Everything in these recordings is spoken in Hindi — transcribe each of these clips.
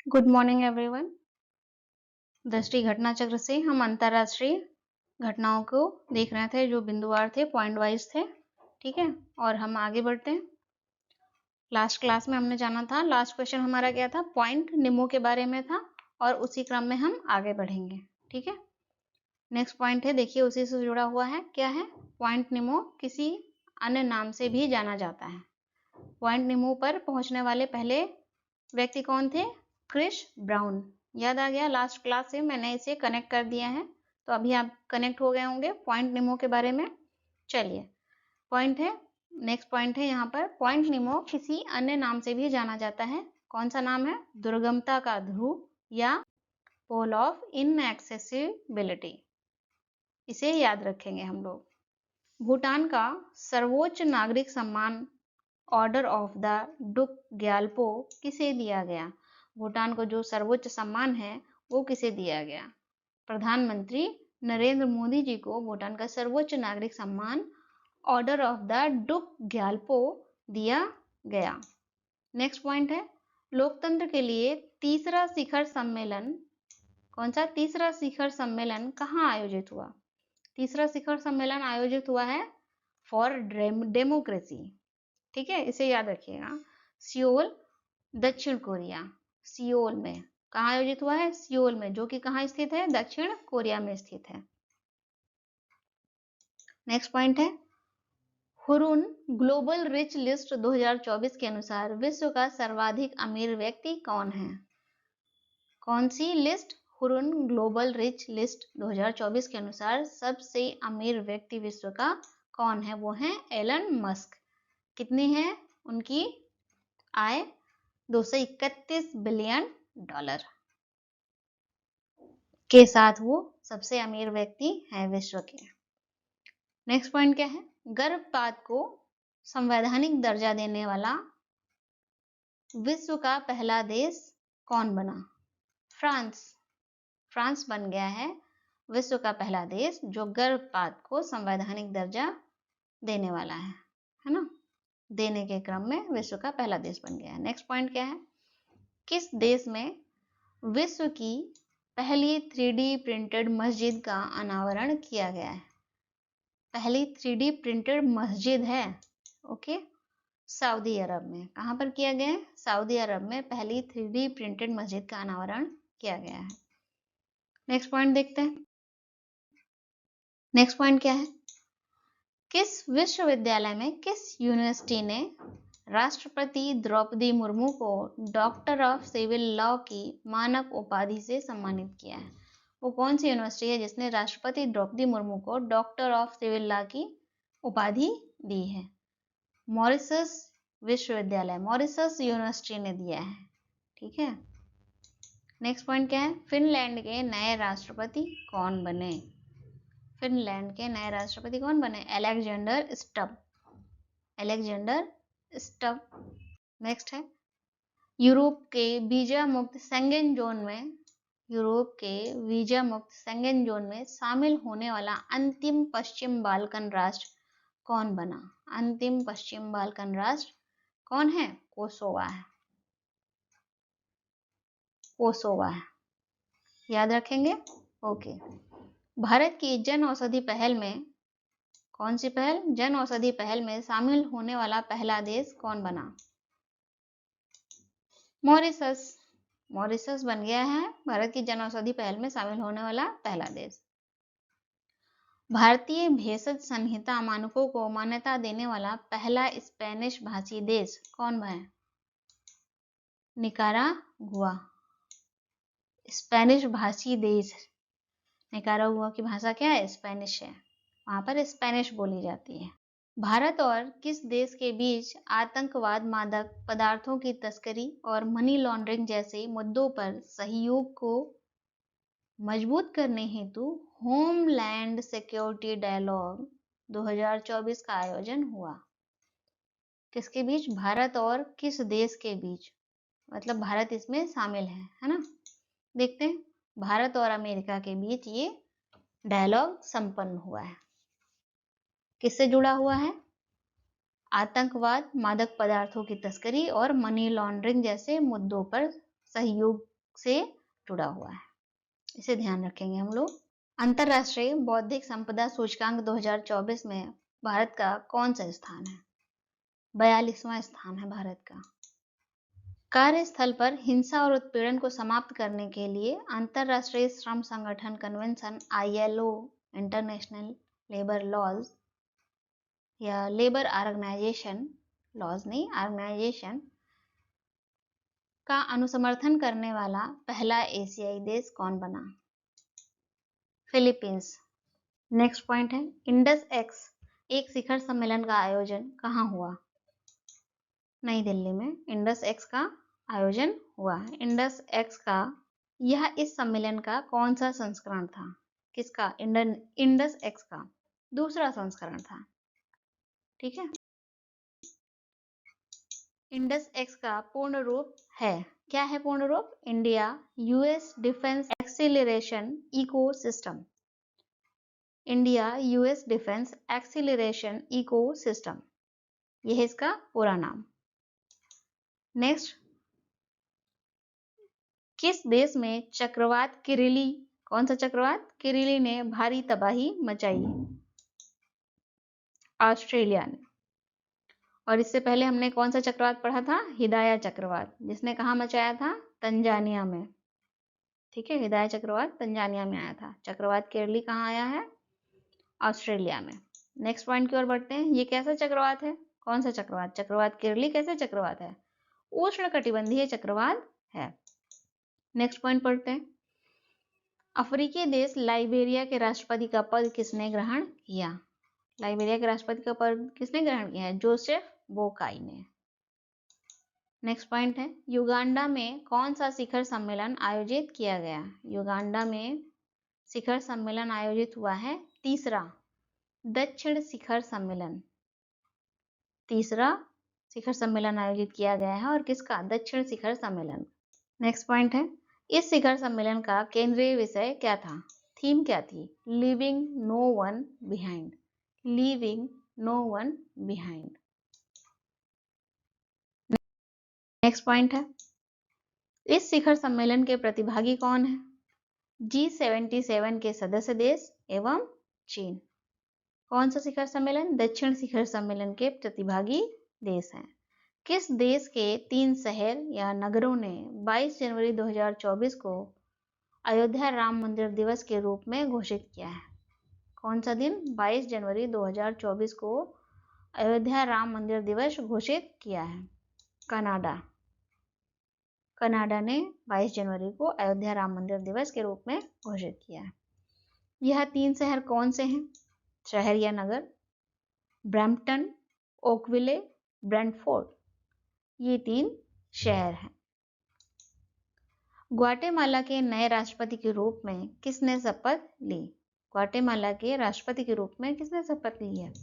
Good morning everyone. दृष्टि घटना चक्र से हम अंतरराष्ट्रीय घटनाओं को देख रहे थे जो बिंदुवार थे, पॉइंट वाइज थे। ठीक है, और हम आगे बढ़ते हैं। लास्ट क्लास में हमने जाना था, लास्ट क्वेश्चन हमारा क्या था, पॉइंट निमो के बारे में था, और उसी क्रम में हम आगे बढ़ेंगे। ठीक है, नेक्स्ट पॉइंट है, देखिए उसी से जुड़ा हुआ है। क्या है? पॉइंट निमो किसी अन्य नाम से भी जाना जाता है। पॉइंट निमो पर पहुंचने वाले पहले व्यक्ति कौन थे? Chris Brown. याद आ गया, लास्ट क्लास से मैंने इसे कनेक्ट कर दिया है, तो अभी आप कनेक्ट हो गए होंगे पॉइंट निमो के बारे में। चलिए, पॉइंट है, नेक्स्ट पॉइंट है यहाँ पर, पॉइंट निमो किसी अन्य नाम से भी जाना जाता है। कौन सा नाम है? दुर्गमता का ध्रुव या पोल ऑफ इनएक्सेसिबिलिटी। इसे याद रखेंगे हम लोग। भूटान का सर्वोच्च नागरिक सम्मान ऑर्डर ऑफ द डुक ग्याल्पो किसे दिया गया? भूटान को जो सर्वोच्च सम्मान है वो किसे दिया गया? प्रधानमंत्री नरेंद्र मोदी जी को भूटान का सर्वोच्च नागरिक सम्मान ऑर्डर ऑफ द डुक ग्याल्पो दिया गया। नेक्स्ट पॉइंट है, लोकतंत्र के लिए तीसरा शिखर सम्मेलन, कौन सा तीसरा शिखर सम्मेलन कहाँ आयोजित हुआ? तीसरा शिखर सम्मेलन आयोजित हुआ है फॉर डेमोक्रेसी। ठीक है, इसे याद रखिएगा। सियोल, दक्षिण कोरिया। सियोल में कहाँ आयोजित हुआ है? सियोल में, जो कि कहाँ स्थित है? दक्षिण कोरिया में स्थित है। नेक्स्ट पॉइंट है, हुरुन ग्लोबल रिच लिस्ट 2024 के अनुसार विश्व का सर्वाधिक अमीर व्यक्ति कौन है? कौन सी list? Hurun global rich list 2024 के अनुसार सबसे अमीर व्यक्ति विश्व का कौन है? वो है एलन मस्क। कितनी है उनकी आय? 231 बिलियन डॉलर के साथ वो सबसे अमीर व्यक्ति है विश्व के। नेक्स्ट पॉइंट क्या है, गर्भपात को संवैधानिक दर्जा देने वाला विश्व का पहला देश कौन बना? फ्रांस। फ्रांस बन गया है विश्व का पहला देश जो गर्भपात को संवैधानिक दर्जा देने वाला है ना, देने के क्रम में विश्व का पहला देश बन गया है। नेक्स्ट पॉइंट क्या है, किस देश में विश्व की पहली 3D प्रिंटेड मस्जिद का अनावरण किया गया है? पहली 3D प्रिंटेड मस्जिद है, ओके, सऊदी अरब में। कहां पर किया गया है? सऊदी अरब में पहली 3D प्रिंटेड मस्जिद का अनावरण किया गया है। नेक्स्ट पॉइंट देखते हैं। नेक्स्ट पॉइंट क्या है, किस विश्वविद्यालय में, किस यूनिवर्सिटी ने राष्ट्रपति द्रौपदी मुर्मू को डॉक्टर ऑफ सिविल लॉ की मानक उपाधि से सम्मानित किया है? वो कौन सी यूनिवर्सिटी है जिसने राष्ट्रपति द्रौपदी मुर्मू को डॉक्टर ऑफ सिविल लॉ की उपाधि दी है? मॉरिशस विश्वविद्यालय, मॉरिशस यूनिवर्सिटी ने दिया है। ठीक है, नेक्स्ट पॉइंट क्या है, फिनलैंड के नए राष्ट्रपति कौन बने? फिनलैंड के नए राष्ट्रपति कौन बने? Alexander Stubb. Alexander Stubb. Next है, यूरोप के वीजा मुक्त शेंगेन जोन में, यूरोप के वीजा मुक्त शेंगेन जोन में शामिल होने वाला अंतिम पश्चिम बाल्कन राष्ट्र कौन बना? अंतिम पश्चिम बाल्कन राष्ट्र कौन है? कोसोवा है, कोसोवा है, याद रखेंगे। ओके, भारत की जन औषधि पहल में, कौन सी पहल? जन औषधि पहल में शामिल होने वाला पहला देश कौन बना? मॉरिशस। मॉरिशस बन गया है भारत की जन औषधि पहल में शामिल होने वाला पहला देश। भारतीय भेषज संहिता मानकों को मान्यता देने वाला पहला स्पेनिश भाषी देश कौन है? निकारागुआ। स्पेनिश भाषी देश, निकारागुआ की भाषा क्या है? स्पेनिश है, वहां पर स्पेनिश बोली जाती है। भारत और किस देश के बीच आतंकवाद, मादक पदार्थों की तस्करी और मनी लॉन्ड्रिंग जैसे मुद्दों पर सहयोग को मजबूत करने हेतु होमलैंड सिक्योरिटी डायलॉग 2024 का आयोजन हुआ? किसके बीच? भारत और किस देश के बीच, मतलब भारत इसमें शामिल है ना। देखते हैं, भारत और अमेरिका के बीच ये डायलॉग संपन्न हुआ है। किससे जुड़ा हुआ है? आतंकवाद, मादक पदार्थों की तस्करी और मनी लॉन्ड्रिंग जैसे मुद्दों पर सहयोग से जुड़ा हुआ है, इसे ध्यान रखेंगे हम लोग। अंतरराष्ट्रीय बौद्धिक संपदा सूचकांक 2024 में भारत का कौन सा स्थान है? 42वां स्थान है भारत का। कार्यस्थल पर हिंसा और उत्पीड़न को समाप्त करने के लिए अंतरराष्ट्रीय श्रम संगठन convention ILO international labour laws या लेबर ऑर्गेनाइजेशन लॉज नहीं ऑर्गेनाइजेशन का अनुसमर्थन करने वाला पहला एशियाई देश कौन बना? फिलीपींस। नेक्स्ट पॉइंट है इंडस एक्स एक शिखर सम्मेलन का आयोजन कहाँ हुआ? नई दिल्ली में इंडस एक्स का आयोजन हुआ। इंडस एक्स का यह इस सम्मेलन का कौन सा संस्करण था? किसका? इंडस एक्स का दूसरा संस्करण था। ठीक है। इंडस एक्स का पूर्ण रूप है, क्या है पूर्ण रूप? India US defence acceleration ecosystem. India US defence acceleration ecosystem, यह है इसका पूरा नाम। नेक्स्ट, किस देश में चक्रवात किरिली, कौन सा चक्रवात? किरिली ने भारी तबाही मचाई? ऑस्ट्रेलिया ने। और इससे पहले हमने कौन सा चक्रवात पढ़ा था? हिदाया चक्रवात, जिसने कहाँ मचाया था? तंजानिया में। ठीक है, हिदाया चक्रवात तंजानिया में आया था। चक्रवात किरिली कहाँ आया है? ऑस्ट्रेलिया में। नेक्स्ट पॉइंट की ओर बढ़ते हैं। ये कैसा चक्रवात है? कौन सा चक्रवात? चक्रवात किरिली कैसा चक्रवात है? उष्णकटिबंधीय चक्रवात है। नेक्स्ट पॉइंट पढ़ते हैं। अफ्रीकी देश लाइबेरिया के राष्ट्रपति का पद किसने ग्रहण किया? लाइबेरिया के राष्ट्रपति का पद किसने ग्रहण किया है? जोसेफ बोकाई ने। नेक्स्ट पॉइंट है युगांडा में कौन सा शिखर सम्मेलन आयोजित किया गया? युगांडा में शिखर सम्मेलन आयोजित हुआ है तीसरा दक्षिण शिखर सम्मेलन। तीसरा शिखर सम्मेलन आयोजित किया गया है और किसका? दक्षिण शिखर सम्मेलन। नेक्स्ट पॉइंट है इस शिखर सम्मेलन का केंद्रीय विषय क्या था? थीम क्या थी? Leaving no one behind. Leaving no one behind. Next point है इस शिखर सम्मेलन के प्रतिभागी कौन है? G77 के सदस्य देश एवं चीन। कौन सा शिखर सम्मेलन? दक्षिण शिखर सम्मेलन के प्रतिभागी देश हैं। किस देश के 3 शहर या नगरों ने 22 जनवरी 2024 को अयोध्या राम मंदिर दिवस के रूप में घोषित किया है? कौन सा दिन? 22 जनवरी 2024 को अयोध्या राम मंदिर दिवस घोषित किया है। कनाडा। कनाडा ने 22 जनवरी को अयोध्या राम मंदिर दिवस के रूप में घोषित किया है। यह 3 शहर कौन से हैं? शहर या नगर? ब्रैम्पटन, ओकविले, ब्रेंटफोर्ड, ये 3 शहर हैं। ग्वाटेमाला के नए राष्ट्रपति के रूप में किसने शपथ ली? ग्वाटेमाला के राष्ट्रपति के रूप में किसने शपथ ली है?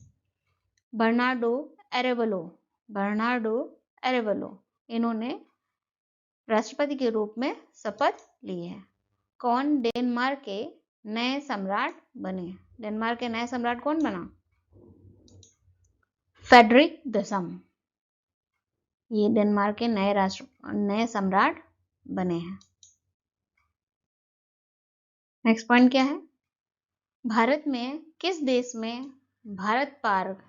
बर्नार्डो एरेवलो। बर्नार्डो एरेवलो, इन्होंने राष्ट्रपति के रूप में शपथ ली है। कौन डेनमार्क के नए सम्राट बने? डेनमार्क के नए सम्राट कौन बना? फ्रेडरिक दशम, ये डेनमार्क के नए सम्राट बने हैं। नेक्स्ट पॉइंट क्या है? भारत में किस देश में भारत पार्क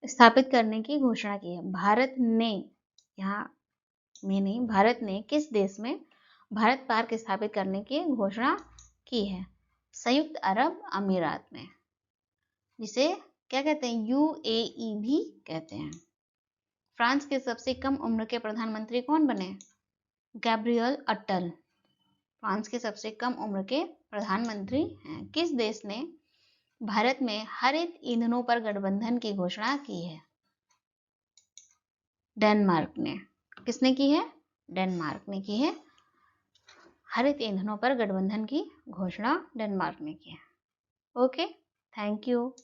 स्थापित करने की घोषणा की है? भारत ने, यहाँ में नहीं, भारत ने किस देश में भारत पार्क स्थापित करने की घोषणा की है? संयुक्त अरब अमीरात में, जिसे क्या कहते हैं? UAE भी कहते हैं। फ्रांस के सबसे कम उम्र के प्रधानमंत्री कौन बने? गैब्रियल अटल, फ्रांस के सबसे कम उम्र के प्रधानमंत्री हैं। किस देश ने भारत में हरित ईंधनों पर गठबंधन की घोषणा की है? डेनमार्क ने। किसने की है? डेनमार्क ने की है। हरित ईंधनों पर गठबंधन की घोषणा डेनमार्क ने की है। Okay, thank you.